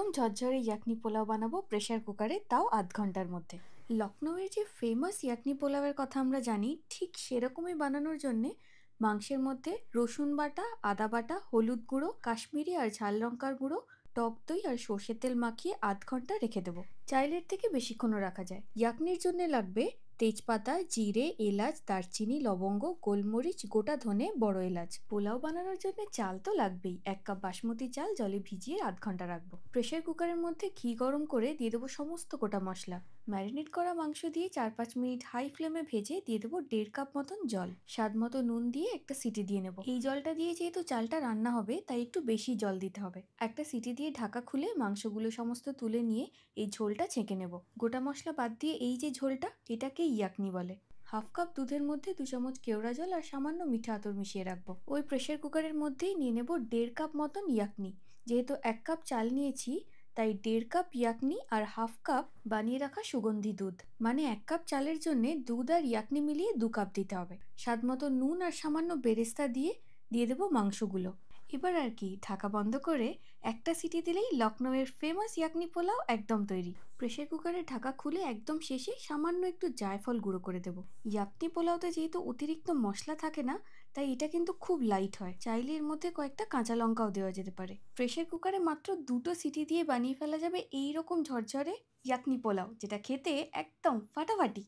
একদম ঝরঝরে ইয়াকনি পোলাও বানাবো প্রেসার কুকারে, তাও আধ ঘন্টার মধ্যে। লখনউয়ের যে ফেমাস ইয়াকনি পোলাওয়ের কথা আমরা জানি, ঠিক সেরকমই বানানোর জন্যে মাংসের মধ্যে রসুন বাটা, আদা বাটা, হলুদ গুঁড়ো, কাশ্মীরি আর ঝাল লঙ্কার গুঁড়ো, টক দই আর সর্ষের তেল মাখিয়ে আধ ঘন্টা রেখে দেবো। চাইলের থেকে বেশিক্ষণও রাখা যায়। ইয়াকনির জন্য লাগবে তেজপাতা, জিরে, এলাচ, দারচিনি, লবঙ্গ, গোলমরিচ, গোটা ধনে, বড় এলাচ। পোলাও বানানোর জন্য চাল তো লাগবেই। 1 কাপ বাসমতি চাল জলে ভিজিয়ে আধ ঘন্টা রাখবো। প্রেসার কুকারের মধ্যে ঘি গরম করে দিয়ে দেবো সমস্ত গোটা মশলা। ম্যারিনেট করা মাংস দিয়ে 4-5 মিনিট হাই ফ্লেমে ভেজে দিয়ে দেবো 1.5 কাপ মতন জল। স্বাদ মতো নুন দিয়ে একটা সিটি দিয়ে নেবো। এই জলটা দিয়ে যেহেতু চালটা রান্না হবে, তাই একটু বেশি জল দিতে হবে। একটা সিটি দিয়ে ঢাকা খুলে মাংসগুলো সমস্ত তুলে নিয়ে এই ঝোলটা ছেঁকে নেব। গোটা মশলা বাদ দিয়ে এই যে ঝোলটা, এটাকে ইয়াকনি বলে। 1/2 কাপ দুধের মধ্যে 2 চামচ কেওড়া জল আর সামান্য মিঠা আতর মিশিয়ে রাখবো। ওই প্রেসার কুকারের মধ্যেই নিয়ে নেব 1.5 কাপ মতন ইয়াকনি। যেহেতু 1 কাপ চাল নিয়েছি, তাই 1.5 কাপ ইয়াকনি আর 1/2 কাপ বানিয়ে রাখা সুগন্ধি দুধ। মানে 1 কাপ চালের জন্য দুধ আর ইয়াকনি মিলিয়ে 2 কাপ দিতে হবে। স্বাদ মতো নুন আর সামান্য বেরেস্তা দিয়ে দেবো মাংসগুলো। এবার আর কি, ঢাকা বন্ধ করে একটা সিটি দিলেই লখনউয়ের ফেমাস ইয়াকনি পোলাও একদম তৈরি। প্রেসার কুকারের ঢাকা খুলে একদম শেষে সামান্য একটু জায়ফল গুঁড়ো করে দেবো। ইয়াকনি পোলাওতে যেহেতু অতিরিক্ত মশলা থাকে না, তাই এটা কিন্তু খুব লাইট হয়। চাইলে এর মধ্যে কয়েকটা কাঁচা লঙ্কাও দেওয়া যেতে পারে। প্রেসার কুকারে মাত্র 2টো সিটি দিয়ে বানিয়ে ফেলা যাবে এই রকম ঝরঝরে ইয়াকনি পোলাও, যেটা খেতে একদম ফাটাফাটি।